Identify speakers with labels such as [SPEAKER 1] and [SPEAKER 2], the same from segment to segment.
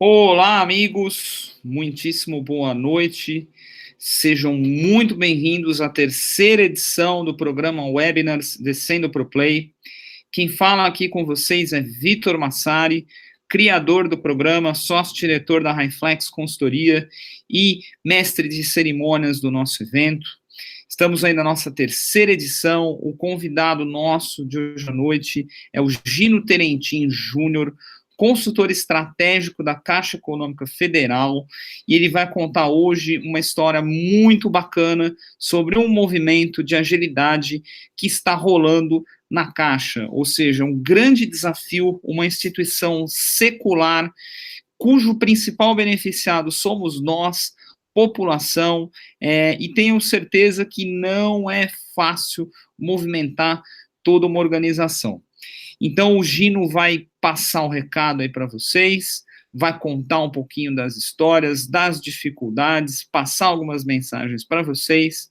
[SPEAKER 1] Olá, amigos, muitíssimo boa noite. Sejam muito bem-vindos à terceira edição do programa Webinars Descendo pro Play. Quem fala aqui com vocês é Vitor Massari, criador do programa, sócio-diretor da Highflex Consultoria e mestre de cerimônias do nosso evento. Estamos aí na nossa terceira edição. O convidado nosso de hoje à noite é o Gino Terentin Júnior, consultor estratégico da Caixa Econômica Federal, e ele vai contar hoje uma história muito bacana sobre um movimento de agilidade que está rolando na Caixa, ou seja, um grande desafio, uma instituição secular, cujo principal beneficiado somos nós, população, e tenho certeza que não é fácil movimentar toda uma organização. Então, o Gino vai passar o recado aí para vocês, vai contar um pouquinho das histórias, das dificuldades, passar algumas mensagens para vocês,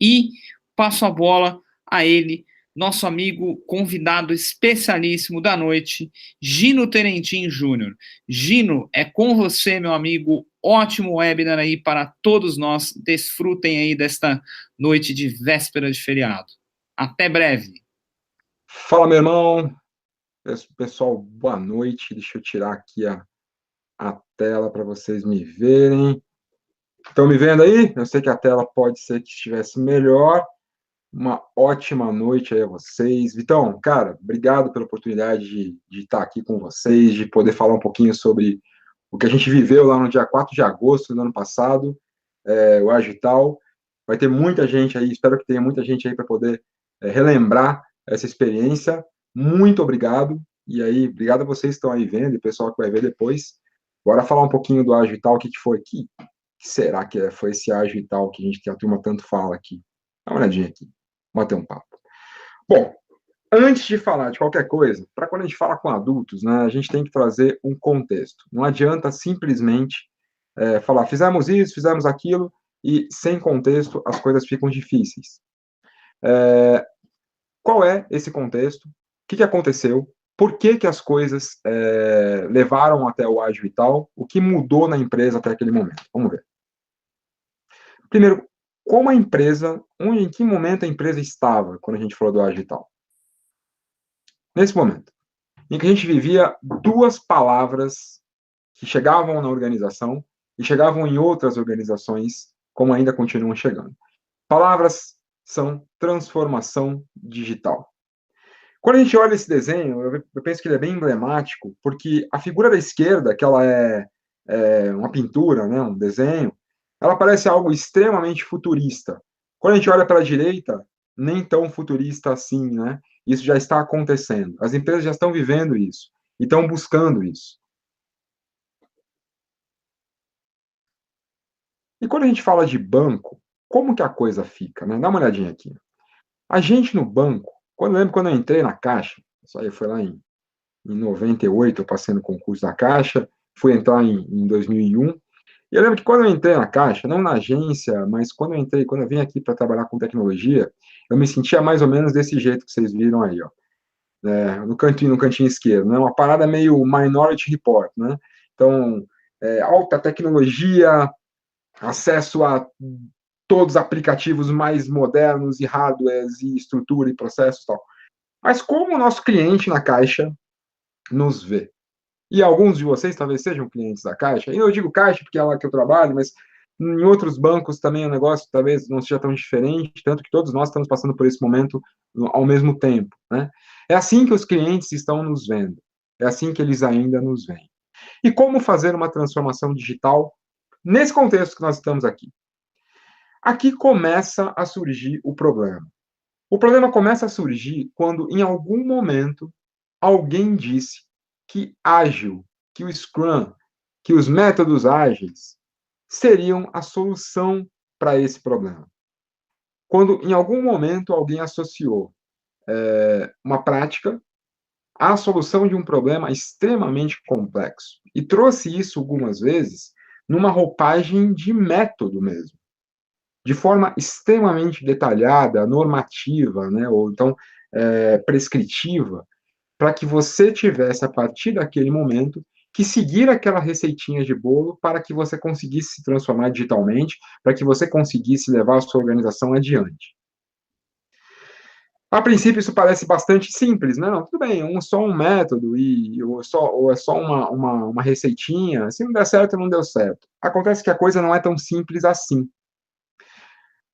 [SPEAKER 1] e passo a bola a ele, nosso amigo convidado especialíssimo da noite, Gino Terentin Júnior. Gino, é com você, meu amigo. Ótimo webinar aí para todos nós. Desfrutem aí desta noite de véspera de feriado. Até breve.
[SPEAKER 2] Fala, meu irmão. Pessoal, boa noite. Deixa eu tirar aqui a tela para vocês me verem. Estão me vendo aí? Eu sei que a tela pode ser que estivesse melhor. Uma ótima noite aí a vocês. Vitão, cara, obrigado pela oportunidade de estar aqui com vocês, de poder falar um pouquinho sobre o que a gente viveu lá no dia 4 de agosto do ano passado, o Agital. Vai ter muita gente aí, espero que tenha muita gente aí para poder relembrar essa experiência. Muito obrigado. E aí, obrigado a vocês que estão aí vendo e o pessoal que vai ver depois. Bora falar um pouquinho do Agital, o que foi aqui? O que será que foi esse Agital que a turma tanto fala aqui? Dá uma olhadinha aqui. Vamos bater um papo. Bom, antes de falar de qualquer coisa, para quando a gente fala com adultos, né, a gente tem que trazer um contexto. Não adianta simplesmente falar, fizemos isso, fizemos aquilo, e sem contexto as coisas ficam difíceis. Qual é esse contexto? O que aconteceu? Por que as coisas levaram até o ágil e tal? O que mudou na empresa até aquele momento? Vamos ver. Primeiro, como a empresa, em que momento a empresa estava quando a gente falou do ágil e tal? Nesse momento, em que a gente vivia duas palavras que chegavam na organização e chegavam em outras organizações, como ainda continuam chegando. Palavras são transformação digital. Quando a gente olha esse desenho, eu penso que ele é bem emblemático, porque a figura da esquerda, que ela é uma pintura, né, um desenho, ela parece algo extremamente futurista. Quando a gente olha para a direita, nem tão futurista assim, né? Isso já está acontecendo. As empresas já estão vivendo isso e estão buscando isso. E quando a gente fala de banco, como que a coisa fica, né? Dá uma olhadinha aqui. A gente no banco, lembro quando eu entrei na Caixa, isso aí foi lá em 98, eu passei no concurso da Caixa, fui entrar em 2001, e eu lembro que quando eu entrei na Caixa, não na agência, mas quando eu vim aqui para trabalhar com tecnologia, eu me sentia mais ou menos desse jeito que vocês viram aí, ó. No cantinho esquerdo, né? Uma parada meio Minority Report, né? Então, alta tecnologia, acesso a todos os aplicativos mais modernos e hardwares e estrutura e processos e tal. Mas como o nosso cliente na Caixa nos vê? E alguns de vocês talvez sejam clientes da Caixa, e eu digo Caixa porque é lá que eu trabalho, mas em outros bancos também o negócio talvez não seja tão diferente, tanto que todos nós estamos passando por esse momento ao mesmo tempo, né? É assim que os clientes estão nos vendo, é assim que eles ainda nos veem. E como fazer uma transformação digital nesse contexto que nós estamos aqui? Aqui começa a surgir o problema. O problema começa a surgir quando, em algum momento, alguém disse que ágil, que o Scrum, que os métodos ágeis seriam a solução para esse problema. Quando, em algum momento, alguém associou uma prática à solução de um problema extremamente complexo e trouxe isso algumas vezes numa roupagem de método mesmo, de forma extremamente detalhada, normativa, né, ou então prescritiva, para que você tivesse, a partir daquele momento, que seguir aquela receitinha de bolo para que você conseguisse se transformar digitalmente, para que você conseguisse levar a sua organização adiante. A princípio, isso parece bastante simples, né? Não, tudo bem, só um método ou é só uma receitinha. Se não der certo, não deu certo. Acontece que a coisa não é tão simples assim.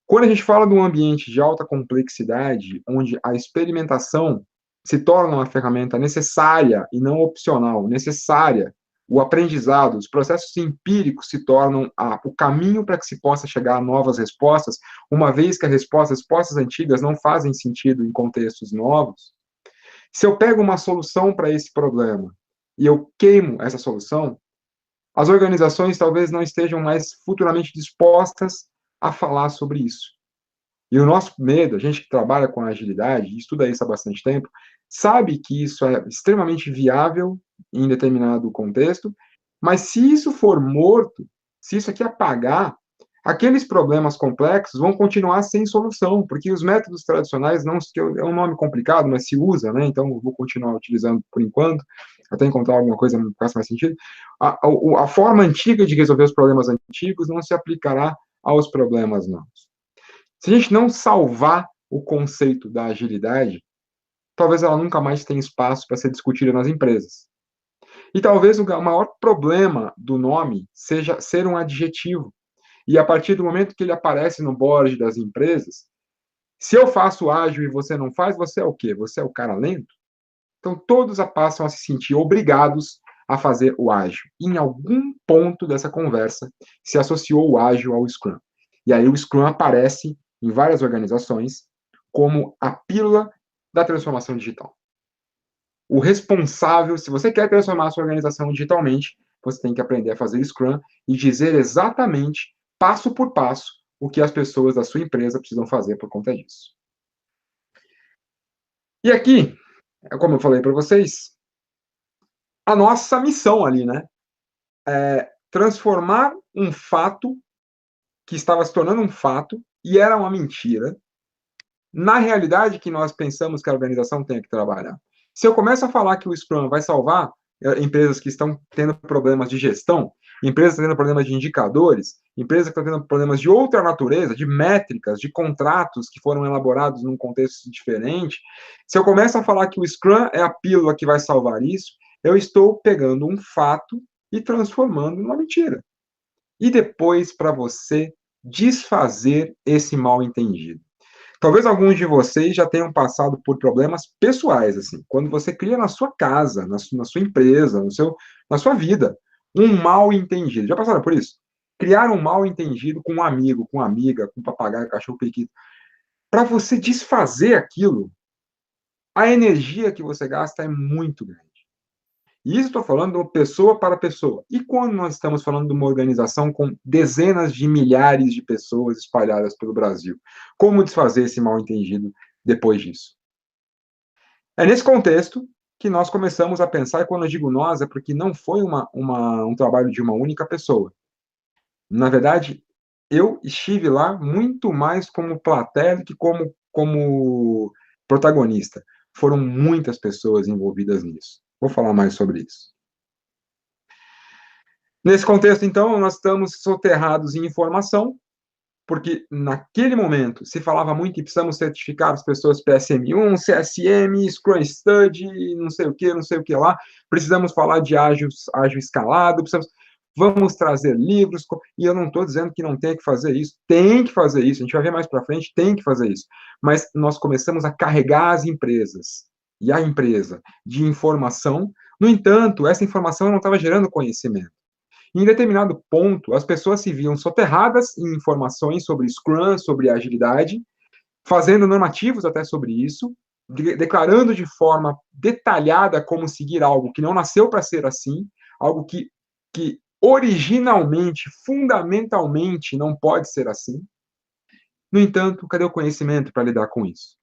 [SPEAKER 2] Quando a gente fala de um ambiente de alta complexidade, onde a experimentação se torna uma ferramenta necessária e não opcional, necessária, o aprendizado, os processos empíricos se tornam o caminho para que se possa chegar a novas respostas, uma vez que as respostas antigas não fazem sentido em contextos novos. Se eu pego uma solução para esse problema e eu queimo essa solução, as organizações talvez não estejam mais futuramente dispostas a falar sobre isso. E o nosso medo, a gente que trabalha com agilidade, estuda isso há bastante tempo, sabe que isso é extremamente viável em determinado contexto, mas se isso for morto, se isso aqui apagar, aqueles problemas complexos vão continuar sem solução, porque os métodos tradicionais, não, é um nome complicado, mas se usa, né? Então eu vou continuar utilizando por enquanto, até encontrar alguma coisa que faça mais sentido. A forma antiga de resolver os problemas antigos não se aplicará aos problemas novos. Se a gente não salvar o conceito da agilidade, talvez ela nunca mais tenha espaço para ser discutida nas empresas. E talvez o maior problema do nome seja ser um adjetivo. E a partir do momento que ele aparece no board das empresas, se eu faço ágil e você não faz, você é o quê? Você é o cara lento? Então todos passam a se sentir obrigados a fazer o ágil. E em algum ponto dessa conversa se associou o ágil ao Scrum. E aí o Scrum aparece em várias organizações como a pílula da transformação digital. O responsável, se você quer transformar a sua organização digitalmente, você tem que aprender a fazer Scrum e dizer exatamente, passo por passo, o que as pessoas da sua empresa precisam fazer por conta disso. E aqui, como eu falei para vocês, a nossa missão ali, né? É transformar um fato que estava se tornando um fato e era uma mentira, na realidade que nós pensamos que a organização tem que trabalhar. Se eu começo a falar que o Scrum vai salvar empresas que estão tendo problemas de gestão, empresas que estão tendo problemas de indicadores, empresas que estão tendo problemas de outra natureza, de métricas, de contratos que foram elaborados num contexto diferente, se eu começo a falar que o Scrum é a pílula que vai salvar isso, eu estou pegando um fato e transformando numa mentira. E depois, para você desfazer esse mal-entendido. Talvez alguns de vocês já tenham passado por problemas pessoais, assim, quando você cria na sua casa, na sua empresa, na sua vida, um mal-entendido. Já passaram por isso? Criar um mal-entendido com um amigo, com uma amiga, com um papagaio, cachorro, periquito. Para você desfazer aquilo, a energia que você gasta é muito grande. E isso estou falando de pessoa para pessoa. E quando nós estamos falando de uma organização com dezenas de milhares de pessoas espalhadas pelo Brasil? Como desfazer esse mal-entendido depois disso? É nesse contexto que nós começamos a pensar, e quando eu digo nós, é porque não foi um trabalho de uma única pessoa. Na verdade, eu estive lá muito mais como plateia do que como protagonista. Foram muitas pessoas envolvidas nisso. Vou falar mais sobre isso. Nesse contexto, então, nós estamos soterrados em informação, porque naquele momento se falava muito que precisamos certificar as pessoas PSM1, CSM, Scrum Study, não sei o que lá, precisamos falar de ágil escalado, vamos trazer livros, e eu não estou dizendo que não tem que fazer isso, tem que fazer isso, a gente vai ver mais para frente, tem que fazer isso, mas nós começamos a carregar as empresas, e a empresa, de informação, no entanto, essa informação não estava gerando conhecimento. Em determinado ponto, as pessoas se viam soterradas em informações sobre Scrum, sobre agilidade, fazendo normativos até sobre isso, declarando de forma detalhada como seguir algo que não nasceu para ser assim, algo que originalmente, fundamentalmente, não pode ser assim. No entanto, cadê o conhecimento para lidar com isso?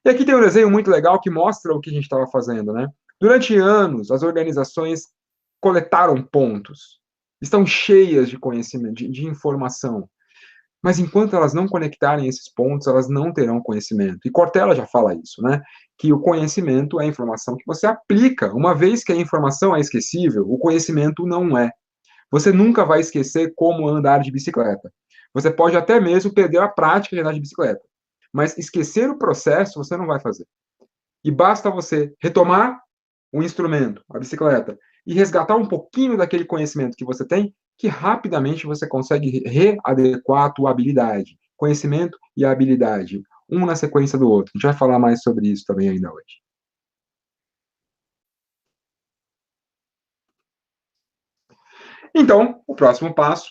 [SPEAKER 2] E aqui tem um desenho muito legal que mostra o que a gente estava fazendo, né? Durante anos, as organizações coletaram pontos, estão cheias de conhecimento, de informação. Mas enquanto elas não conectarem esses pontos, elas não terão conhecimento. E Cortella já fala isso, né? Que o conhecimento é a informação que você aplica. Uma vez que a informação é esquecível, o conhecimento não é. Você nunca vai esquecer como andar de bicicleta. Você pode até mesmo perder a prática de andar de bicicleta. Mas esquecer o processo você não vai fazer. E basta você retomar o instrumento, a bicicleta, e resgatar um pouquinho daquele conhecimento que você tem, que rapidamente você consegue readequar a tua habilidade. Conhecimento e habilidade, um na sequência do outro. A gente vai falar mais sobre isso também ainda hoje. Então, o próximo passo,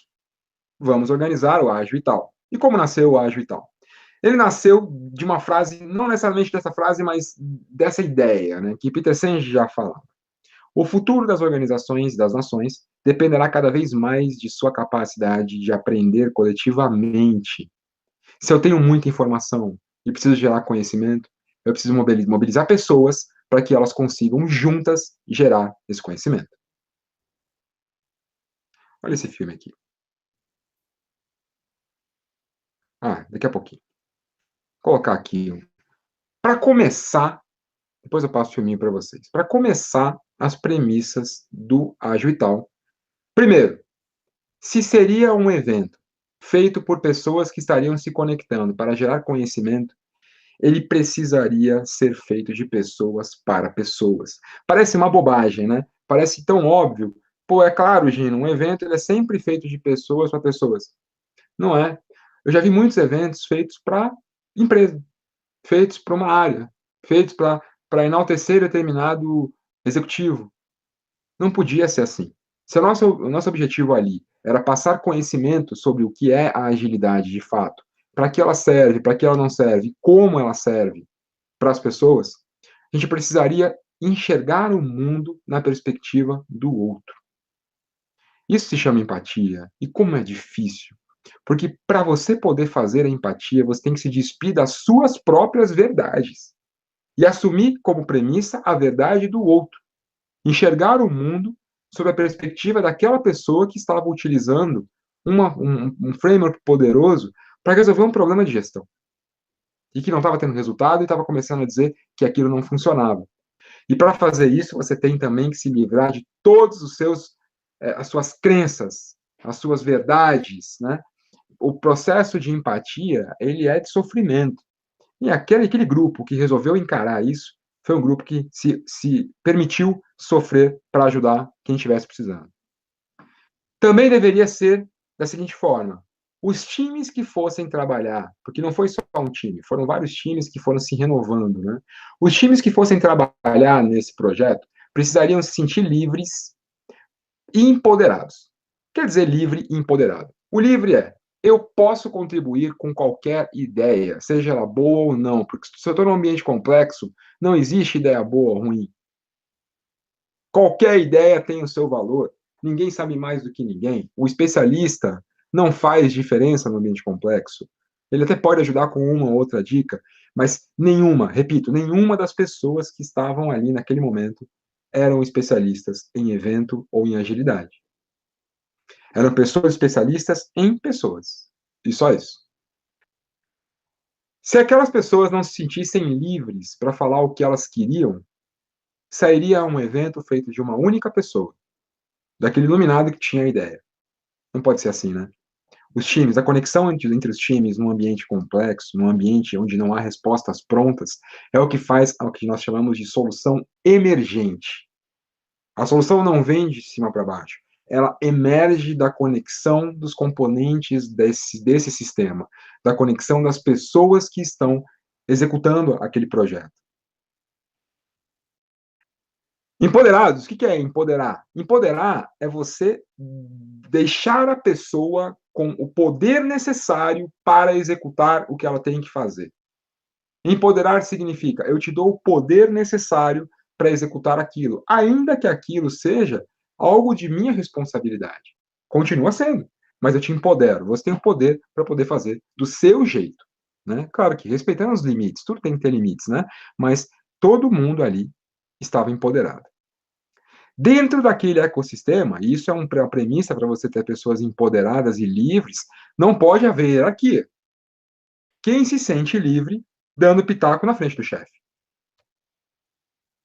[SPEAKER 2] vamos organizar o ágil e tal. E como nasceu o ágil e tal? Ele nasceu de uma frase, não necessariamente dessa frase, mas dessa ideia, né, que Peter Senge já falava. O futuro das organizações e das nações dependerá cada vez mais de sua capacidade de aprender coletivamente. Se eu tenho muita informação e preciso gerar conhecimento, eu preciso mobilizar pessoas para que elas consigam juntas gerar esse conhecimento. Olha esse filme aqui. Daqui a pouquinho. Vou colocar aqui. Para começar, depois eu passo o filminho para vocês. Para começar, as premissas do Ágil e Tal. Primeiro, se seria um evento feito por pessoas que estariam se conectando para gerar conhecimento, ele precisaria ser feito de pessoas para pessoas. Parece uma bobagem, né? Parece tão óbvio. Pô, é claro, Gino, um evento ele é sempre feito de pessoas para pessoas. Não é. Eu já vi muitos eventos feitos para empresa, feitos para uma área, feitos para enaltecer determinado executivo. Não podia ser assim. Se o nosso objetivo ali era passar conhecimento sobre o que é a agilidade de fato, para que ela serve, para que ela não serve, como ela serve para as pessoas, a gente precisaria enxergar o mundo na perspectiva do outro. Isso se chama empatia. E como é difícil. Porque para você poder fazer a empatia, você tem que se despir das suas próprias verdades e assumir como premissa a verdade do outro. Enxergar o mundo sob a perspectiva daquela pessoa que estava utilizando um framework poderoso para resolver um problema de gestão. E que não estava tendo resultado e estava começando a dizer que aquilo não funcionava. E para fazer isso, você tem também que se livrar de todos as suas crenças, as suas verdades, né? O processo de empatia, ele é de sofrimento. E aquele grupo que resolveu encarar isso foi um grupo que se permitiu sofrer para ajudar quem estivesse precisando. Também deveria ser da seguinte forma: os times que fossem trabalhar, porque não foi só um time, foram vários times que foram se renovando, né? Os times que fossem trabalhar nesse projeto precisariam se sentir livres e empoderados. Quer dizer livre e empoderado. O livre é: eu posso contribuir com qualquer ideia, seja ela boa ou não, porque se eu estou num ambiente complexo, não existe ideia boa ou ruim. Qualquer ideia tem o seu valor. Ninguém sabe mais do que ninguém. O especialista não faz diferença no ambiente complexo. Ele até pode ajudar com uma ou outra dica, mas nenhuma, repito, nenhuma das pessoas que estavam ali naquele momento eram especialistas em evento ou em agilidade. Eram pessoas especialistas em pessoas. E só isso. Se aquelas pessoas não se sentissem livres para falar o que elas queriam, sairia um evento feito de uma única pessoa, daquele iluminado que tinha a ideia. Não pode ser assim, né? Os times, a conexão entre os times num ambiente complexo, num ambiente onde não há respostas prontas, é o que faz o que nós chamamos de solução emergente. A solução não vem de cima para baixo. Ela emerge da conexão dos componentes desse sistema, da conexão das pessoas que estão executando aquele projeto. Empoderados, o que é empoderar? Empoderar é você deixar a pessoa com o poder necessário para executar o que ela tem que fazer. Empoderar significa: eu te dou o poder necessário para executar aquilo, ainda que aquilo seja algo de minha responsabilidade. Continua sendo, mas eu te empodero. Você tem o poder para poder fazer do seu jeito, né? Claro que respeitando os limites, tudo tem que ter limites, né? Mas todo mundo ali estava empoderado. Dentro daquele ecossistema, e isso é uma premissa para você ter pessoas empoderadas e livres, não pode haver hierarquia. Quem se sente livre dando pitaco na frente do chefe?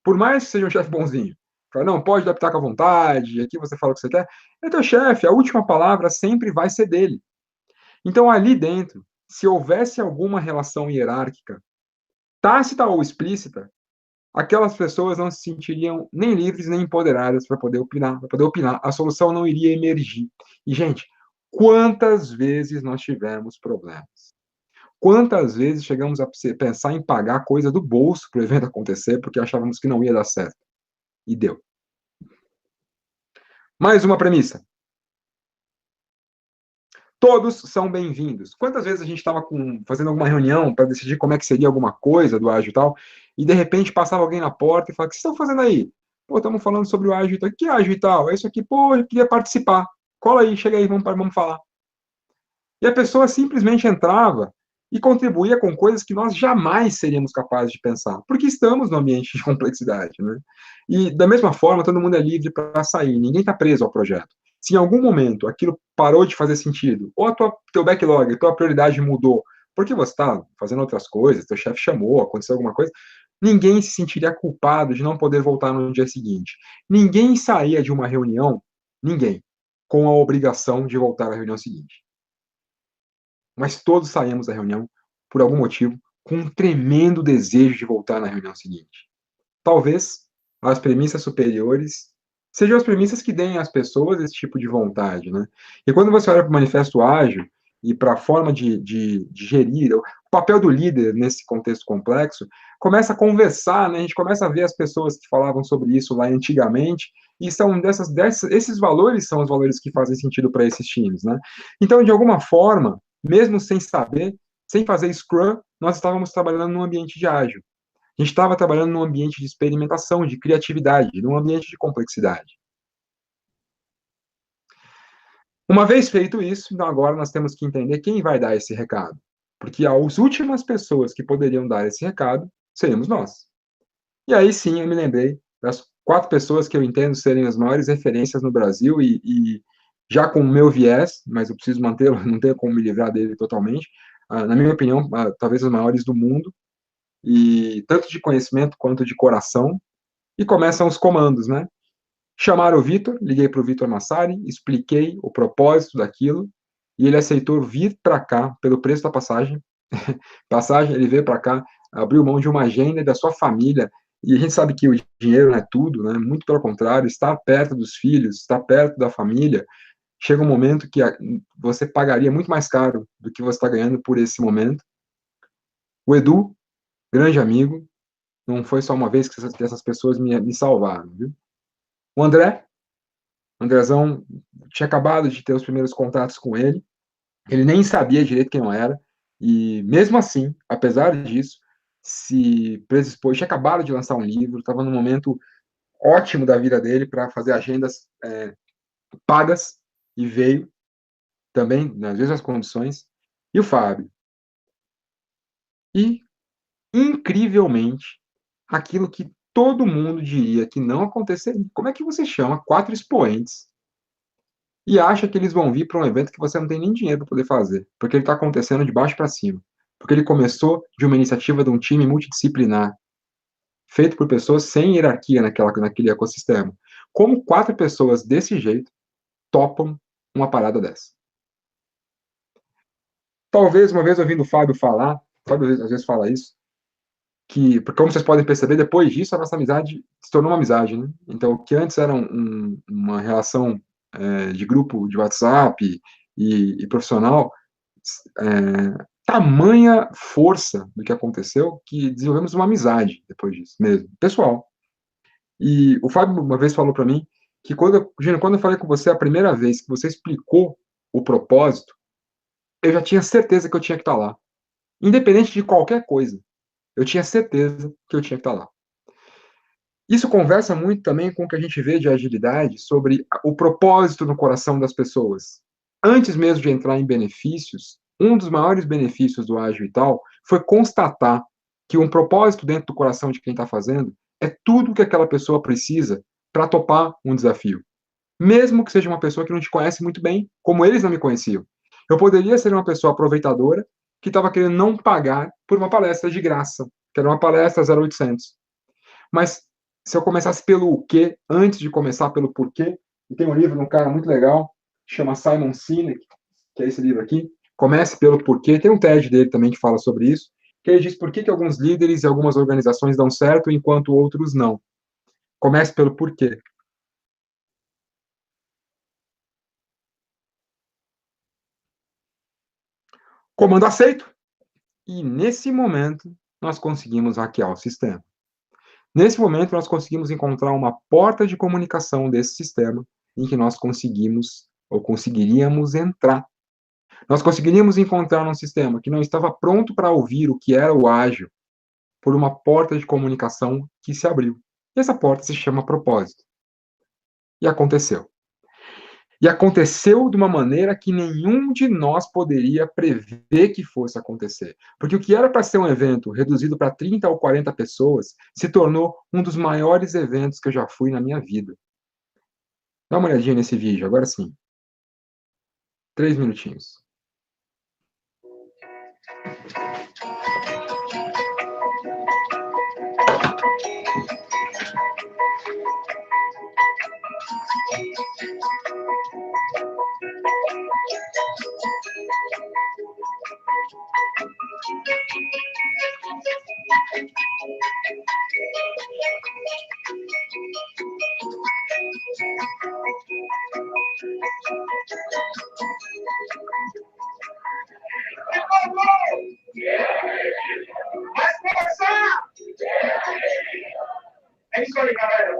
[SPEAKER 2] Por mais que seja um chefe bonzinho, fala, não, pode dar pitaco à vontade, aqui você fala o que você quer, é teu chefe, a última palavra sempre vai ser dele. Então, ali dentro, se houvesse alguma relação hierárquica, tácita ou explícita, aquelas pessoas não se sentiriam nem livres nem empoderadas para poder opinar, a solução não iria emergir. E, gente, quantas vezes nós tivemos problemas? Quantas vezes chegamos a pensar em pagar coisa do bolso para o evento acontecer porque achávamos que não ia dar certo? E deu. Mais uma premissa. Todos são bem-vindos. Quantas vezes a gente estava fazendo alguma reunião para decidir como é que seria alguma coisa do ágil e tal, e de repente passava alguém na porta e falava, o que vocês estão fazendo aí? Pô, estamos falando sobre o ágil e tal. Que ágil e tal? É isso aqui, pô, eu queria participar. Cola aí, chega aí, vamos falar. E a pessoa simplesmente entrava e contribuía com coisas que nós jamais seríamos capazes de pensar, porque estamos no ambiente de complexidade, né? E, da mesma forma, todo mundo é livre para sair, ninguém está preso ao projeto. Se em algum momento aquilo parou de fazer sentido, ou teu backlog, tua prioridade mudou, porque você está fazendo outras coisas, teu chefe chamou, aconteceu alguma coisa, ninguém se sentiria culpado de não poder voltar no dia seguinte. Ninguém saía de uma reunião, ninguém, com a obrigação de voltar à reunião seguinte. Mas todos saímos da reunião, por algum motivo, com um tremendo desejo de voltar na reunião seguinte. Talvez as premissas superiores sejam as premissas que deem às pessoas esse tipo de vontade, né? E quando você olha para o Manifesto Ágil e para a forma de gerir, o papel do líder nesse contexto complexo, começa a conversar, né? A gente começa a ver as pessoas que falavam sobre isso lá antigamente, e são esses valores são os valores que fazem sentido para esses times, né? Então, de alguma forma, mesmo sem saber, sem fazer Scrum, nós estávamos trabalhando num ambiente de ágil. A gente estava trabalhando num ambiente de experimentação, de criatividade, num ambiente de complexidade. Uma vez feito isso, então agora nós temos que entender quem vai dar esse recado. Porque as últimas pessoas que poderiam dar esse recado seríamos nós. E aí sim eu me lembrei das 4 pessoas que eu entendo serem as maiores referências no Brasil e já com o meu viés, mas eu preciso mantê-lo, não tenho como me livrar dele totalmente, na minha opinião, talvez as maiores do mundo, e tanto de conhecimento quanto de coração, e começam os comandos, né? Chamaram o Vitor, liguei para o Vitor Massari, expliquei o propósito daquilo, e ele aceitou vir para cá pelo preço da passagem. Ele veio para cá, abriu mão de uma agenda e da sua família, e a gente sabe que o dinheiro não é tudo, né? Muito pelo contrário, estar perto dos filhos, estar perto da família, chega um momento que você pagaria muito mais caro do que você está ganhando por esse momento. O Edu, grande amigo, não foi só uma vez que essas pessoas me salvaram, viu? O Andrezão, tinha acabado de ter os primeiros contatos com ele nem sabia direito quem eu era, e mesmo assim, apesar disso, se predispôs, tinha acabado de lançar um livro, estava num momento ótimo da vida dele para fazer agendas pagas, e veio também nas mesmas condições, e o Fábio. E, incrivelmente, aquilo que todo mundo diria que não aconteceria. Como é que você chama 4 expoentes e acha que eles vão vir para um evento que você não tem nem dinheiro para poder fazer, porque ele está acontecendo de baixo para cima, porque ele começou de uma iniciativa de um time multidisciplinar, feito por pessoas sem hierarquia naquele ecossistema. Como 4 pessoas desse jeito topam uma parada dessa? Talvez, uma vez ouvindo o Fábio falar, o Fábio às vezes fala isso, que, porque como vocês podem perceber, depois disso a nossa amizade se tornou uma amizade, né? Então, o que antes era uma relação de grupo de WhatsApp e profissional, tamanha força do que aconteceu que desenvolvemos uma amizade depois disso mesmo, pessoal. E o Fábio uma vez falou para mim que Gino, quando eu falei com você a primeira vez que você explicou o propósito, eu já tinha certeza que eu tinha que estar lá. Independente de qualquer coisa, eu tinha certeza que eu tinha que estar lá. Isso conversa muito também com o que a gente vê de agilidade sobre o propósito no coração das pessoas. Antes mesmo de entrar em benefícios, um dos maiores benefícios do ágil e tal foi constatar que um propósito dentro do coração de quem está fazendo é tudo que aquela pessoa precisa para topar um desafio. Mesmo que seja uma pessoa que não te conhece muito bem, como eles não me conheciam. Eu poderia ser uma pessoa aproveitadora que estava querendo não pagar por uma palestra de graça, que era uma palestra 0800. Mas se eu começasse pelo o quê, antes de começar pelo porquê, e tem um livro de um cara muito legal, chama Simon Sinek, que é esse livro aqui, Comece pelo porquê, tem um TED dele também que fala sobre isso, que ele diz por que alguns líderes e algumas organizações dão certo enquanto outros não. Comece pelo porquê. Comando aceito. E nesse momento, nós conseguimos hackear o sistema. Nesse momento, nós conseguimos encontrar uma porta de comunicação desse sistema em que nós conseguimos ou conseguiríamos entrar. Nós conseguiríamos encontrar um sistema que não estava pronto para ouvir o que era o ágil por uma porta de comunicação que se abriu. E essa porta se chama propósito. E aconteceu. E aconteceu de uma maneira que nenhum de nós poderia prever que fosse acontecer. Porque o que era para ser um evento reduzido para 30 ou 40 pessoas se tornou um dos maiores eventos que eu já fui na minha vida. Dá uma olhadinha nesse vídeo, agora sim. 3 minutinhos. É isso aí, galera.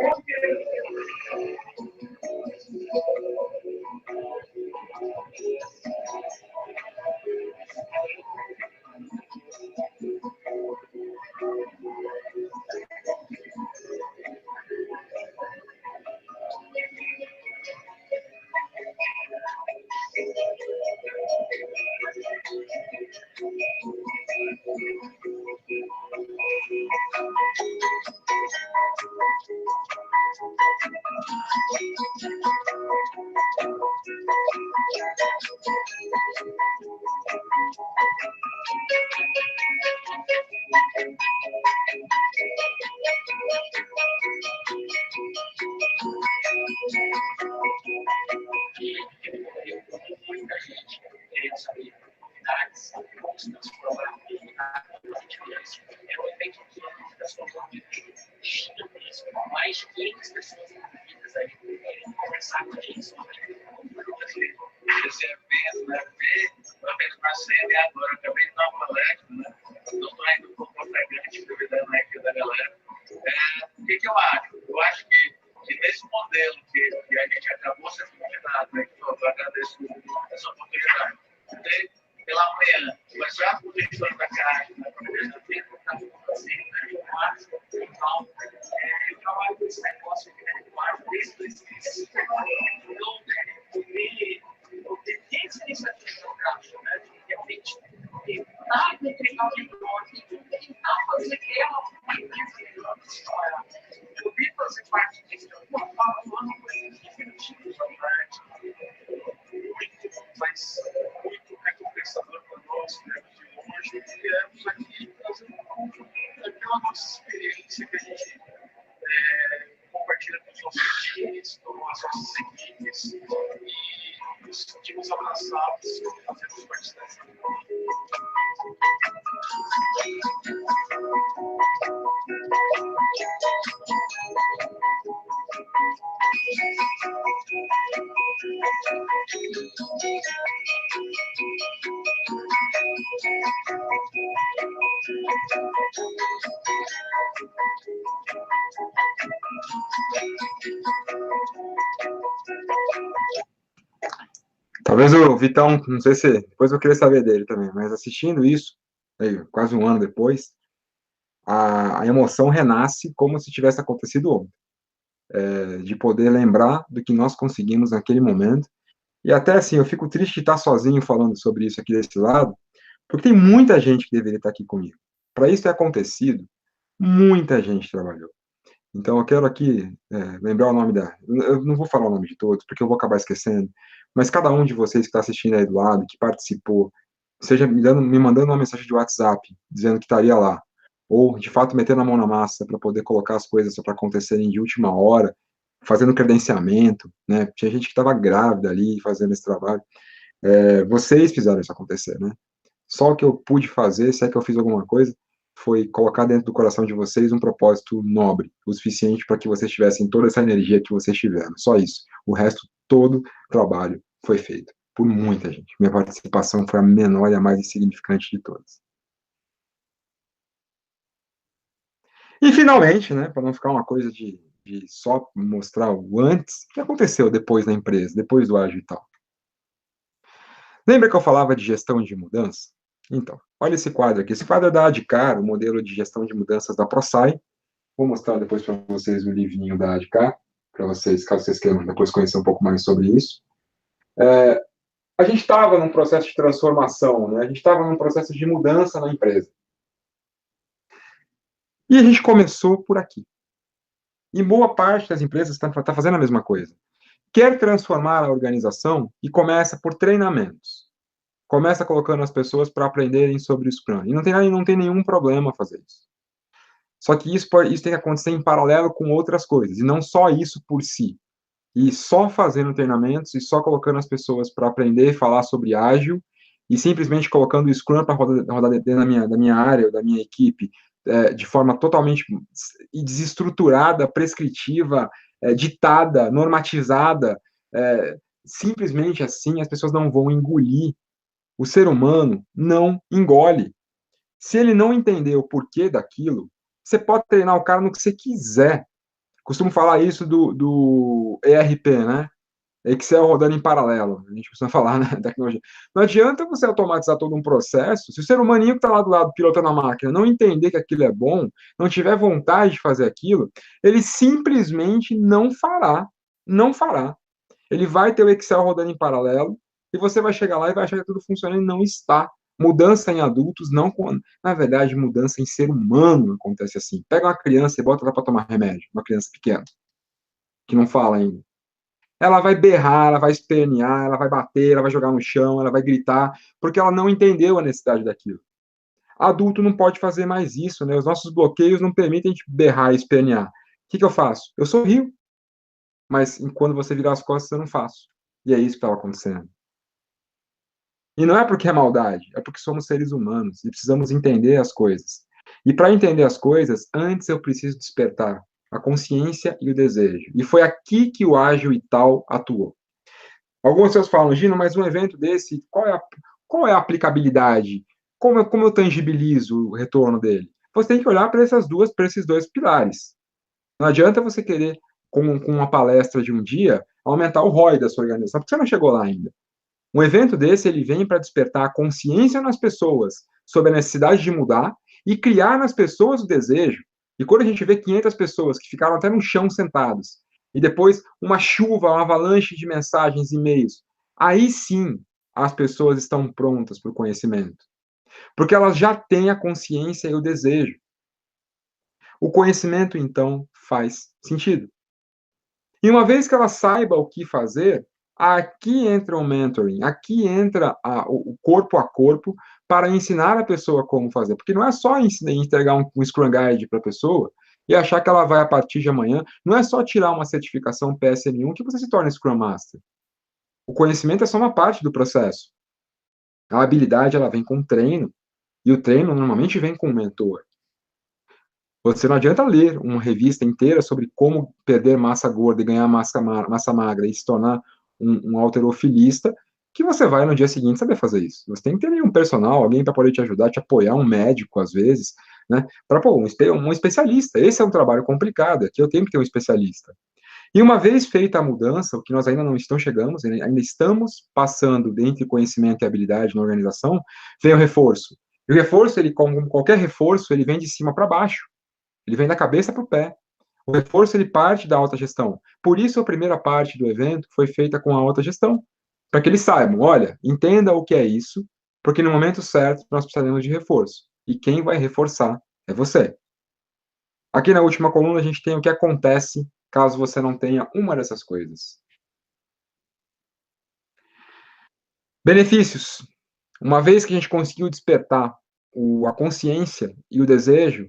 [SPEAKER 2] Mais de 500 pessoas envolvidas aí querendo conversar com a gente sobre esse evento, né? O evento está sendo e agora eu acabei de dar uma palestra, né? Não estou indo para o Fragante, duvidando aqui da galera. O que eu acho? Eu acho que nesse modelo que a gente acabou sendo convidado, né? Que eu agradeço essa oportunidade. Pela manhã, vai ser a posição da caixa, né? Para ver se eu tenho que estar fazendo, né? Eu acho, então, eu trabalho com esse negócio aqui, né? Eu acho desde 2005. Então, eu tenho essa iniciativa no caixa, né? De realmente tentar entregar o negócio, tentar fazer uma empresa melhor da história. Eu vi fazer parte disso, eu falo falando com esses definitivos à parte, mas muito recompensador para nós, né, de longe, e viemos aqui fazendo um pouco daquela nossa experiência que a gente compartilha com os nossos times, com as nossas equipes, e nos sentimos abraçados, fazemos parte dessa. Talvez o Vitão, não sei se depois eu queria saber dele também, mas assistindo isso, aí, quase um ano depois, a emoção renasce como se tivesse acontecido ontem. De poder lembrar do que nós conseguimos naquele momento. E até assim, eu fico triste de estar sozinho falando sobre isso aqui desse lado, porque tem muita gente que deveria estar aqui comigo. Para isso ter acontecido, muita gente trabalhou. Então, eu quero aqui lembrar o nome eu não vou falar o nome de todos, porque eu vou acabar esquecendo, mas cada um de vocês que está assistindo aí do lado, que participou, seja me mandando uma mensagem de WhatsApp, dizendo que estaria lá, ou, de fato, metendo a mão na massa para poder colocar as coisas para acontecerem de última hora, fazendo credenciamento, né? Tinha gente que estava grávida ali, fazendo esse trabalho. Vocês fizeram isso acontecer, né? Só o que eu pude fazer, se é que eu fiz alguma coisa, foi colocar dentro do coração de vocês um propósito nobre, o suficiente para que vocês tivessem toda essa energia que vocês tiveram. Só isso. O resto, todo trabalho foi feito por muita gente. Minha participação foi a menor e a mais insignificante de todas. E, finalmente, né, para não ficar uma coisa de só mostrar o antes, o que aconteceu depois na empresa, depois do ágil e tal. Lembra que eu falava de gestão de mudança? Então, olha esse quadro aqui. Esse quadro é da ADCAR, o modelo de gestão de mudanças da ProSci. Vou mostrar depois para vocês o livrinho da ADCAR, para vocês, caso vocês queiram depois conhecer um pouco mais sobre isso. A gente estava num processo de transformação, né? A gente estava num processo de mudança na empresa. E a gente começou por aqui. E boa parte das empresas está fazendo a mesma coisa. Quer transformar a organização e começa por treinamentos. Começa colocando as pessoas para aprenderem sobre o Scrum. E não tem nenhum problema fazer isso. Só que isso tem que acontecer em paralelo com outras coisas, e não só isso por si. E só fazendo treinamentos, e só colocando as pessoas para aprender e falar sobre ágil, e simplesmente colocando o Scrum para rodar dentro da minha área, da minha equipe, de forma totalmente desestruturada, prescritiva, ditada, normatizada, simplesmente assim as pessoas não vão engolir. O ser humano não engole. Se ele não entender o porquê daquilo, você pode treinar o cara no que você quiser. Costumo falar isso do ERP, né? Excel rodando em paralelo. A gente costuma falar, né? Tecnologia. Não adianta você automatizar todo um processo se o ser humaninho que está lá do lado pilotando a máquina não entender que aquilo é bom, não tiver vontade de fazer aquilo, ele simplesmente não fará. Não fará. Ele vai ter o Excel rodando em paralelo e você vai chegar lá e vai achar que tudo funciona e não está. Mudança em adultos, não na verdade, mudança em ser humano acontece assim. Pega uma criança e bota ela para tomar remédio, uma criança pequena, que não fala ainda. Ela vai berrar, ela vai espernear, ela vai bater, ela vai jogar no chão, ela vai gritar, porque ela não entendeu a necessidade daquilo. Adulto não pode fazer mais isso, né? Os nossos bloqueios não permitem a gente berrar e espernear. O que eu faço? Eu sorrio, mas quando você virar as costas, eu não faço. E é isso que estava acontecendo. E não é porque é maldade, é porque somos seres humanos e precisamos entender as coisas. E para entender as coisas, antes eu preciso despertar a consciência e o desejo. E foi aqui que o ágil e tal atuou. Alguns pessoas falam, Gino, mas um evento desse, qual é a aplicabilidade? Como eu tangibilizo o retorno dele? Você tem que olhar para esses dois pilares. Não adianta você querer, com uma palestra de um dia, aumentar o ROI da sua organização, porque você não chegou lá ainda. Um evento desse, ele vem para despertar a consciência nas pessoas sobre a necessidade de mudar e criar nas pessoas o desejo. E quando a gente vê 500 pessoas que ficaram até no chão sentados, e depois uma chuva, uma avalanche de mensagens, e-mails, aí sim as pessoas estão prontas para o conhecimento. Porque elas já têm a consciência e o desejo. O conhecimento, então, faz sentido. E uma vez que ela saiba o que fazer, aqui entra o mentoring, aqui entra o corpo a corpo para ensinar a pessoa como fazer. Porque não é só entregar um Scrum Guide para a pessoa e achar que ela vai a partir de amanhã, não é só tirar uma certificação PSM1 que você se torna Scrum Master. O conhecimento é só uma parte do processo. A habilidade, ela vem com treino, e o treino normalmente vem com um mentor. Você não adianta ler uma revista inteira sobre como perder massa gorda e ganhar massa magra e se tornar um halterofilista, que você vai no dia seguinte saber fazer isso. Você tem que ter um personal, alguém para poder te ajudar, te apoiar, um médico, às vezes, né? Para um especialista. Esse é um trabalho complicado, aqui eu tenho que ter um especialista. E uma vez feita a mudança, o que nós ainda não chegamos, ainda estamos passando entre conhecimento e habilidade na organização, vem o reforço. E o reforço, ele, como qualquer reforço, ele vem de cima para baixo. Ele vem da cabeça para o pé. O reforço, ele parte da alta gestão. Por isso, a primeira parte do evento foi feita com a alta gestão. Para que eles saibam, olha, entenda o que é isso, porque no momento certo nós precisaremos de reforço. E quem vai reforçar é você. Aqui na última coluna a gente tem o que acontece caso você não tenha uma dessas coisas. Benefícios. Uma vez que a gente conseguiu despertar a consciência e o desejo,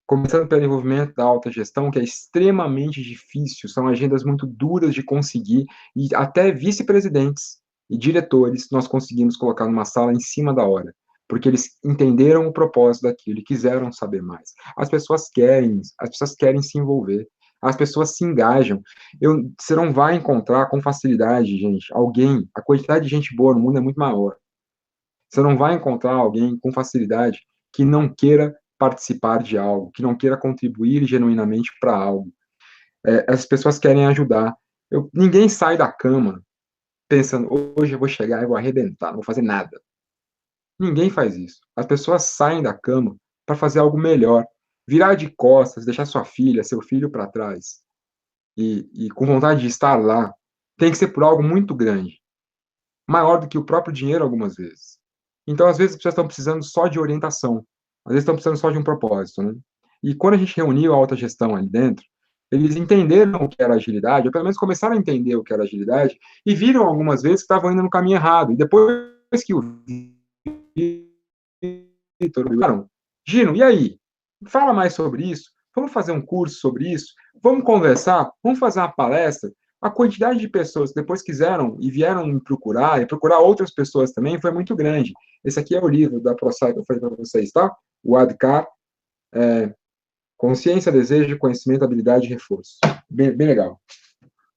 [SPEAKER 2] começando pelo envolvimento da alta gestão, que é extremamente difícil, são agendas muito duras de conseguir, e até vice-presidentes e diretores nós conseguimos colocar numa sala em cima da hora, porque eles entenderam o propósito daquilo e quiseram saber mais. As pessoas querem se envolver, as pessoas se engajam. Você não vai encontrar com facilidade, gente, alguém, a quantidade de gente boa no mundo é muito maior. Você não vai encontrar alguém com facilidade que não queira participar de algo, que não queira contribuir genuinamente para algo. As pessoas querem ajudar. Ninguém sai da cama pensando, hoje eu vou chegar e vou arrebentar, não vou fazer nada. Ninguém faz isso. As pessoas saem da cama para fazer algo melhor. Virar de costas, deixar sua filha, seu filho para trás, e com vontade de estar lá, tem que ser por algo muito grande, maior do que o próprio dinheiro algumas vezes. Então, às vezes, as pessoas estão precisando só de orientação, às vezes estão precisando só de um propósito, né? E quando a gente reuniu a alta gestão ali dentro, eles entenderam o que era agilidade, ou pelo menos começaram a entender o que era agilidade, e viram algumas vezes que estavam indo no caminho errado. E depois que o Vitor, Gino, e aí? Fala mais sobre isso, vamos fazer um curso sobre isso, vamos conversar, vamos fazer uma palestra. A quantidade de pessoas que depois quiseram e vieram me procurar, e procurar outras pessoas também, foi muito grande. Esse aqui é o livro da ProSci que eu falei para vocês, tá? O ADCAR, Consciência, Desejo, Conhecimento, Habilidade e Reforço. Bem legal.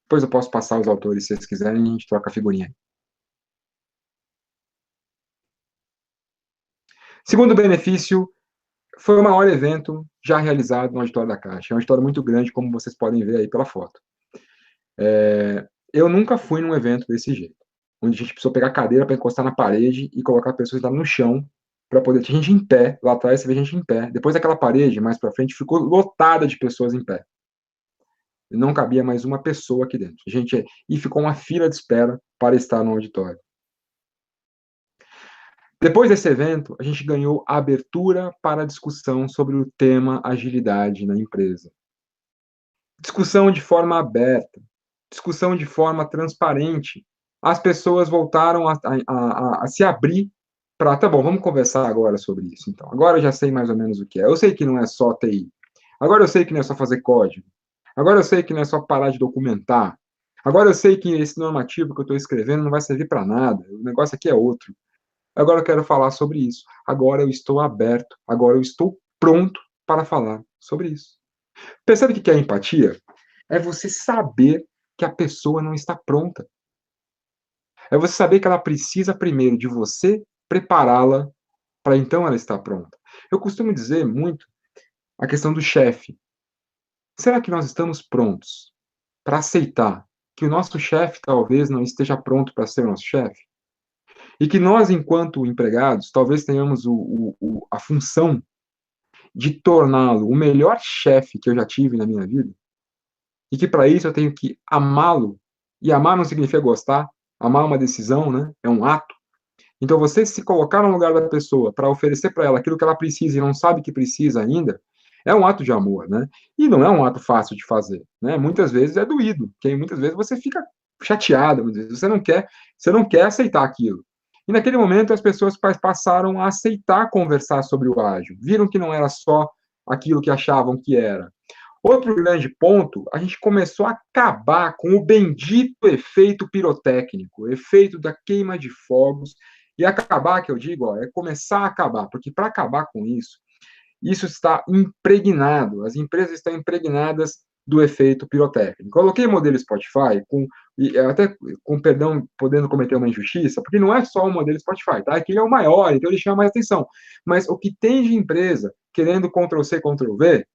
[SPEAKER 2] Depois eu posso passar os autores, se vocês quiserem, a gente troca a figurinha. Segundo benefício, foi o maior evento já realizado no auditório da Caixa. É um auditório muito grande, como vocês podem ver aí pela foto. Eu nunca fui num evento desse jeito, onde a gente precisou pegar cadeira para encostar na parede e colocar pessoas lá no chão para poder. Tinha gente em pé, lá atrás você vê gente em pé. Depois daquela parede, mais para frente, ficou lotada de pessoas em pé. Não cabia mais uma pessoa aqui dentro. E ficou uma fila de espera para estar no auditório. Depois desse evento, a gente ganhou a abertura para a discussão sobre o tema agilidade na empresa. Discussão de forma aberta, discussão de forma transparente. As pessoas voltaram a se abrir para, tá bom, vamos conversar agora sobre isso. Então, agora eu já sei mais ou menos o que é. Eu sei que não é só TI. Agora eu sei que não é só fazer código. Agora eu sei que não é só parar de documentar. Agora eu sei que esse normativo que eu estou escrevendo não vai servir para nada. O negócio aqui é outro. Agora eu quero falar sobre isso. Agora eu estou aberto. Agora eu estou pronto para falar sobre isso. Percebe o que é empatia? É você saber que a pessoa não está pronta. É você saber que ela precisa primeiro de você prepará-la para então ela estar pronta. Eu costumo dizer muito a questão do chefe. Será que nós estamos prontos para aceitar que o nosso chefe talvez não esteja pronto para ser o nosso chefe? E que nós, enquanto empregados, talvez tenhamos a função de torná-lo o melhor chefe que eu já tive na minha vida? E que para isso eu tenho que amá-lo. E amar não significa gostar, amar é uma decisão, né? É um ato. Então você se colocar no lugar da pessoa para oferecer para ela aquilo que ela precisa e não sabe que precisa ainda, é um ato de amor, né? E não é um ato fácil de fazer, né? Muitas vezes é doído, porque muitas vezes você fica chateado, muitas vezes você não quer aceitar aquilo. E naquele momento as pessoas passaram a aceitar conversar sobre o ágil, viram que não era só aquilo que achavam que era. Outro grande ponto, a gente começou a acabar com o bendito efeito pirotécnico, o efeito da queima de fogos. E acabar, que eu digo, ó, é começar a acabar, porque para acabar com isso, isso está impregnado, as empresas estão impregnadas do efeito pirotécnico. Coloquei o modelo Spotify, até com perdão, podendo cometer uma injustiça, porque não é só o modelo Spotify, tá? Aquele é o maior, então ele chama mais atenção. Mas o que tem de empresa querendo Ctrl-C, Ctrl-V,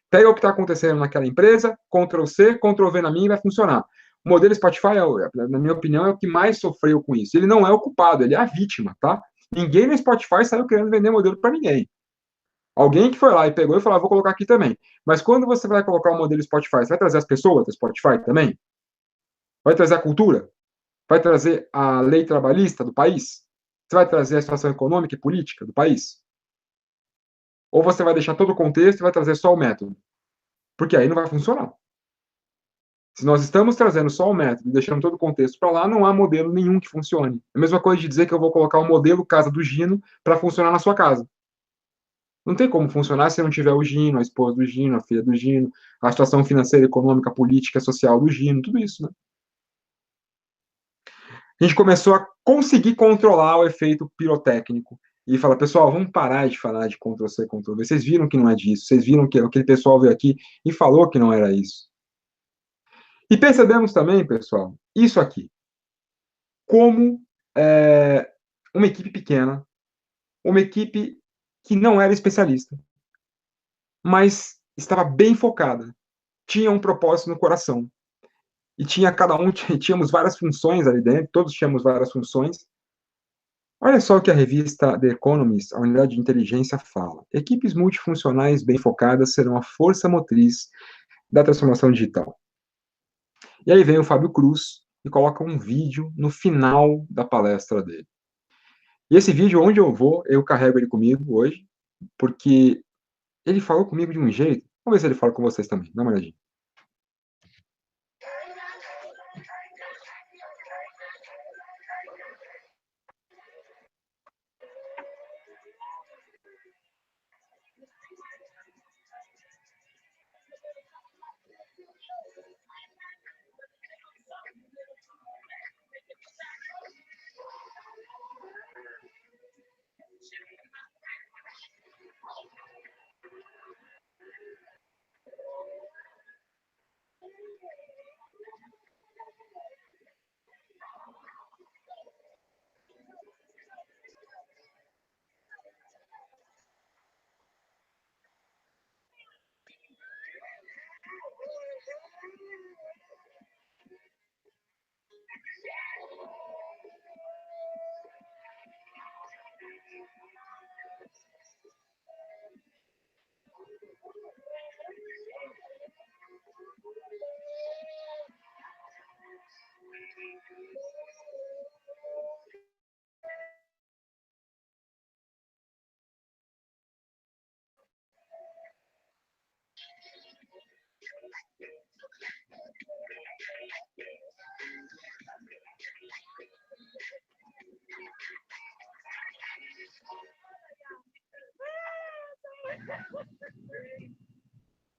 [SPEAKER 2] pega o que está acontecendo naquela empresa, Ctrl-C, Ctrl-V na minha e vai funcionar. O modelo Spotify, na minha opinião, é o que mais sofreu com isso. Ele não é o culpado, ele é a vítima, tá? Ninguém no Spotify saiu querendo vender modelo para ninguém. Alguém que foi lá e pegou e falou, vou colocar aqui também. Mas quando você vai colocar o modelo Spotify, você vai trazer as pessoas do Spotify também? Vai trazer a cultura? Vai trazer a lei trabalhista do país? Você vai trazer a situação econômica e política do país? Ou você vai deixar todo o contexto e vai trazer só o método? Porque aí não vai funcionar. Se nós estamos trazendo só o método e deixando todo o contexto para lá, não há modelo nenhum que funcione. É a mesma coisa de dizer que eu vou colocar o modelo casa do Gino para funcionar na sua casa. Não tem como funcionar se não tiver o Gino, a esposa do Gino, a filha do Gino, a situação financeira, econômica, política, social do Gino, tudo isso, né? A gente começou a conseguir controlar o efeito pirotécnico e falar, pessoal, vamos parar de falar de Ctrl-C, Ctrl-V. Vocês viram que não é disso. Vocês viram que aquele pessoal veio aqui e falou que não era isso. E percebemos também, pessoal, isso aqui, como uma equipe pequena, uma equipe que não era especialista, mas estava bem focada, tinha um propósito no coração. E tinha cada um, tínhamos várias funções ali dentro, todos tínhamos várias funções. Olha só o que a revista The Economist, a unidade de inteligência, fala. Equipes multifuncionais bem focadas serão a força motriz da transformação digital. E aí vem o Fábio Cruz e coloca um vídeo no final da palestra dele. E esse vídeo, onde eu vou, eu carrego ele comigo hoje, porque ele falou comigo de um jeito. Vamos ver se ele fala com vocês também. Dá uma olhadinha.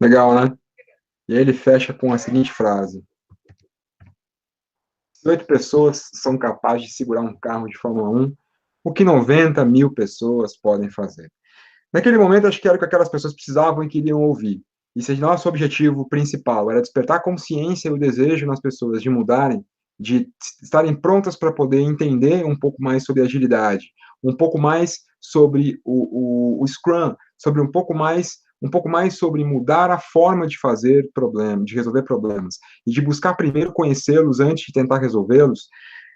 [SPEAKER 2] Legal, né? E aí ele fecha com a seguinte frase: 8 pessoas são capazes de segurar um carro de Fórmula 1, o que 90 mil pessoas podem fazer. Naquele momento, acho que era o que aquelas pessoas precisavam e queriam ouvir. E se nosso objetivo principal era despertar a consciência e o desejo nas pessoas de mudarem, de estarem prontas para poder entender um pouco mais sobre agilidade, um pouco mais sobre o Scrum, sobre um pouco mais sobre mudar a forma de fazer problemas, de resolver problemas, e de buscar primeiro conhecê-los antes de tentar resolvê-los,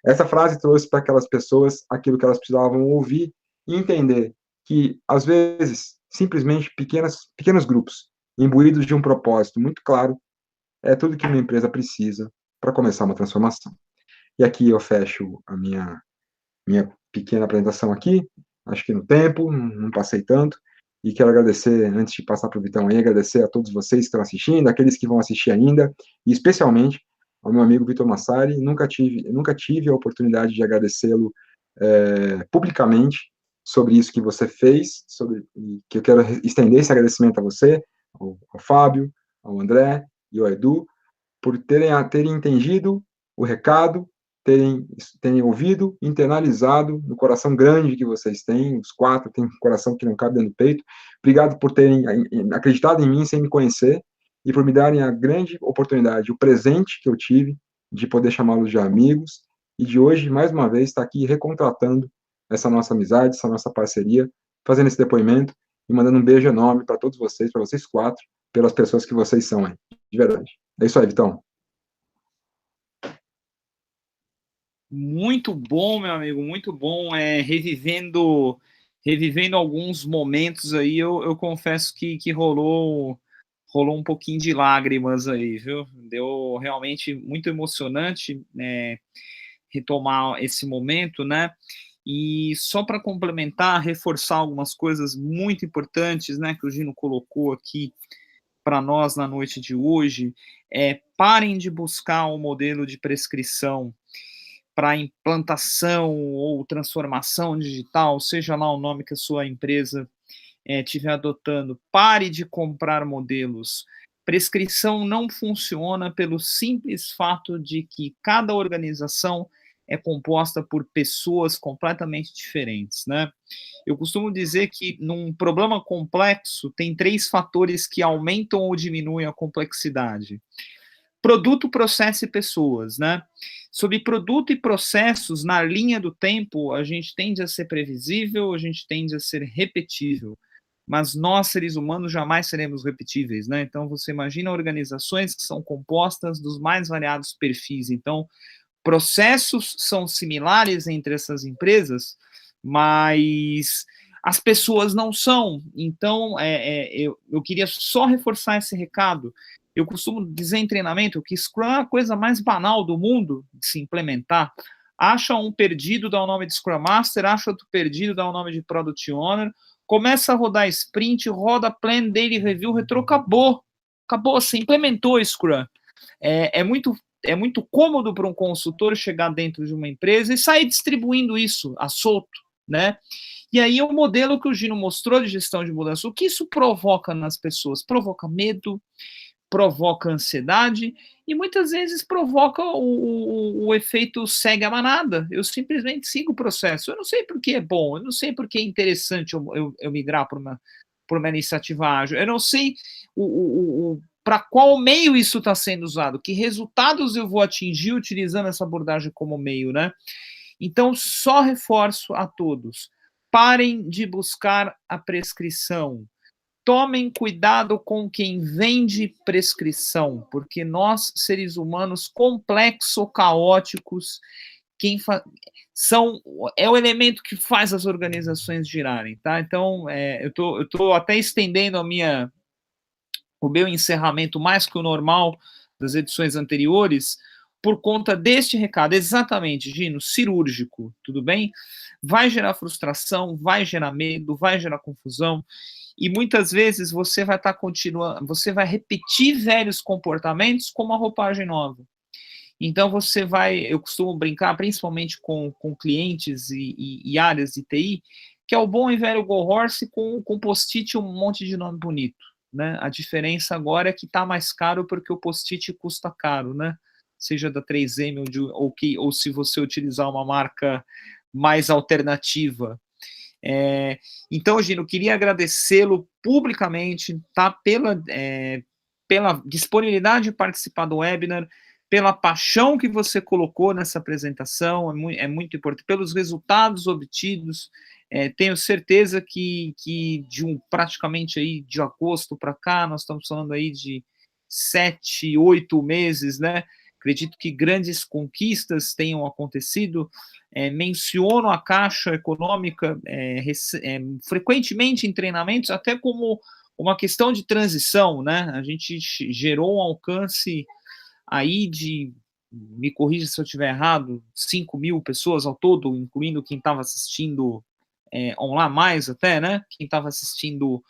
[SPEAKER 2] essa frase trouxe para aquelas pessoas aquilo que elas precisavam ouvir e entender que, às vezes, simplesmente pequenos grupos, imbuídos de um propósito muito claro, é tudo que uma empresa precisa para começar uma transformação. E aqui eu fecho a minha pequena apresentação aqui, acho que no tempo, não passei tanto, e quero agradecer, antes de passar para o Vitão aí, agradecer a todos vocês que estão assistindo, aqueles que vão assistir ainda, e especialmente ao meu amigo Vitor Massari. Nunca tive a oportunidade de agradecê-lo publicamente sobre isso que você fez, que eu quero estender esse agradecimento a você, ao Fábio, ao André e ao Edu, por terem entendido o recado, terem ouvido, internalizado no coração grande que vocês têm, os 4 têm um coração que não cabe dentro do peito. Obrigado por terem acreditado em mim sem me conhecer e por me darem a grande oportunidade, o presente que eu tive de poder chamá-los de amigos e de hoje, mais uma vez, estar aqui recontratando essa nossa amizade, essa nossa parceria, fazendo esse depoimento e mandando um beijo enorme para todos vocês, para vocês 4, pelas pessoas que vocês são aí, de verdade. É isso aí, Vitão.
[SPEAKER 1] Muito bom, meu amigo, muito bom. Revivendo alguns momentos aí, eu confesso que rolou um pouquinho de lágrimas aí, viu? Deu realmente muito emocionante, retomar esse momento, né? E só para complementar, reforçar algumas coisas muito importantes, né, que o Gino colocou aqui para nós na noite de hoje, parem de buscar o modelo de prescrição para implantação ou transformação digital, seja lá o nome que a sua empresa estiver adotando. Pare de comprar modelos. Prescrição não funciona pelo simples fato de que cada organização é composta por pessoas completamente diferentes, né? Eu costumo dizer que num problema complexo tem 3 fatores que aumentam ou diminuem a complexidade: produto, processo e pessoas, né? Sobre produto e processos, na linha do tempo, a gente tende a ser previsível, a gente tende a ser repetível, mas nós, seres humanos, jamais seremos repetíveis, né? Então, você imagina organizações que são compostas dos mais variados perfis. Então, processos são similares entre essas empresas, mas as pessoas não são. Então, eu queria só reforçar esse recado. Eu costumo dizer em treinamento que Scrum é a coisa mais banal do mundo de se implementar. Acha um perdido, dá o nome de Scrum Master, acha outro perdido, dá o nome de Product Owner, começa a rodar sprint, roda Plan, Daily Review, Retro, acabou. Acabou, você implementou Scrum. É muito cômodo para um consultor chegar dentro de uma empresa e sair distribuindo isso a solto, né? E aí o modelo que o Gino mostrou de gestão de mudança, o que isso provoca nas pessoas? Provoca medo, provoca ansiedade e muitas vezes provoca o efeito segue a manada. Eu simplesmente sigo o processo. Eu não sei por que é bom, eu não sei por que é interessante eu migrar para uma iniciativa ágil, eu não sei para qual meio isso está sendo usado, que resultados eu vou atingir utilizando essa abordagem como meio, né? Então, só reforço a todos: parem de buscar a prescrição. Tomem cuidado com quem vende prescrição, porque nós, seres humanos complexo-caóticos, é o elemento que faz as organizações girarem, tá? Então, eu tô até estendendo o meu encerramento mais que o normal das edições anteriores, por conta deste recado, exatamente, Gino, cirúrgico, tudo bem? Vai gerar frustração, vai gerar medo, vai gerar confusão, e muitas vezes você vai estar continuando, você vai repetir velhos comportamentos com uma roupagem nova. Então eu costumo brincar, principalmente com clientes e áreas de TI, que é o bom e velho Go Horse com post-it e um monte de nome bonito, né? A diferença agora é que está mais caro porque o post-it custa caro, né? Seja da 3M ou se você utilizar uma marca mais alternativa. Então, Gino, queria agradecê-lo publicamente, tá? Pela disponibilidade de participar do webinar, pela paixão que você colocou nessa apresentação, é muito importante, pelos resultados obtidos. Tenho certeza que praticamente aí de agosto para cá, nós estamos falando aí de 7, 8 meses, né? Acredito que grandes conquistas tenham acontecido. Menciono a Caixa Econômica frequentemente em treinamentos, até como uma questão de transição, né? A gente gerou um alcance aí me corrija se eu estiver errado, 5 mil pessoas ao todo, incluindo quem estava assistindo online, mais até, né? Quem estava assistindo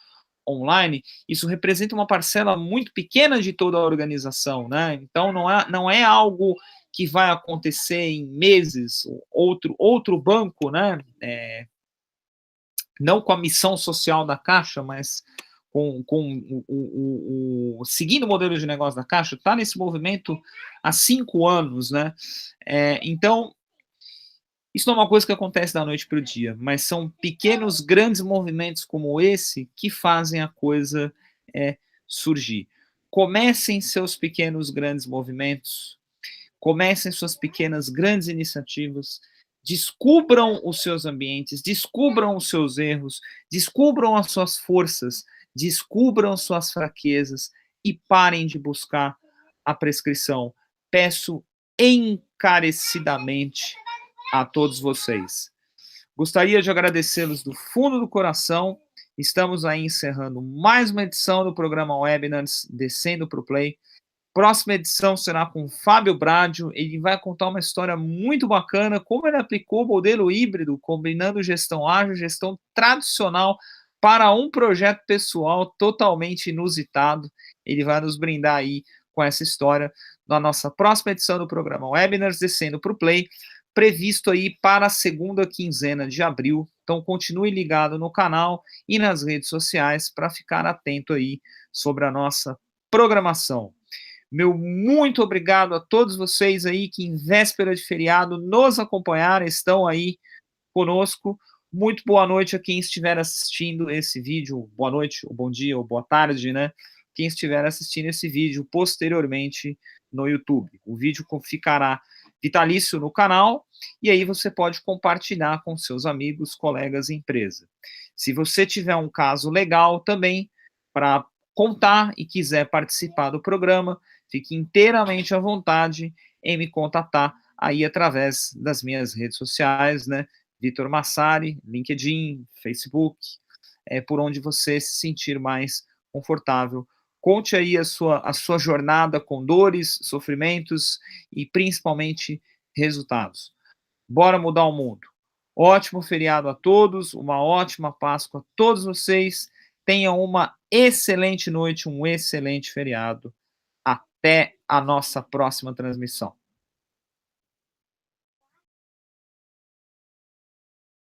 [SPEAKER 1] online, isso representa uma parcela muito pequena de toda a organização, né? Então não é algo que vai acontecer em meses. Outro banco, né? Não com a missão social da Caixa, mas seguindo o modelo de negócio da Caixa, está nesse movimento há 5 anos, né? Então, isso não é uma coisa que acontece da noite para o dia, mas são pequenos, grandes movimentos como esse que fazem a coisa surgir. Comecem seus pequenos, grandes movimentos, comecem suas pequenas, grandes iniciativas, descubram os seus ambientes, descubram os seus erros, descubram as suas forças, descubram suas fraquezas e parem de buscar a prescrição. Peço encarecidamente a todos vocês. Gostaria de agradecê-los do fundo do coração. Estamos aí encerrando mais uma edição do programa Webinars Descendo para o Play. Próxima edição será com Fábio Bradio, ele vai contar uma história muito bacana, como ele aplicou o modelo híbrido, combinando gestão ágil, gestão tradicional, para um projeto pessoal totalmente inusitado. Ele vai nos brindar aí com essa história na nossa próxima edição do programa Webinars Descendo para o Play, previsto aí para a segunda quinzena de abril. Então continue ligado no canal e nas redes sociais para ficar atento aí sobre a nossa programação. Meu muito obrigado a todos vocês aí que em véspera de feriado nos acompanharam, estão aí conosco. Muito boa noite a quem estiver assistindo esse vídeo. Boa noite, ou bom dia, ou boa tarde, né? Quem estiver assistindo esse vídeo posteriormente no YouTube. O vídeo ficará vitalício no canal e aí você pode compartilhar com seus amigos, colegas e empresa. Se você tiver um caso legal também para contar e quiser participar do programa, fique inteiramente à vontade em me contatar aí através das minhas redes sociais, né? Vitor Massari, LinkedIn, Facebook, por onde você se sentir mais confortável. Conte aí a sua jornada com dores, sofrimentos e principalmente resultados. Bora mudar o mundo. Ótimo feriado a todos, uma ótima Páscoa a todos vocês. Tenham uma excelente noite, um excelente feriado. Até a nossa próxima transmissão.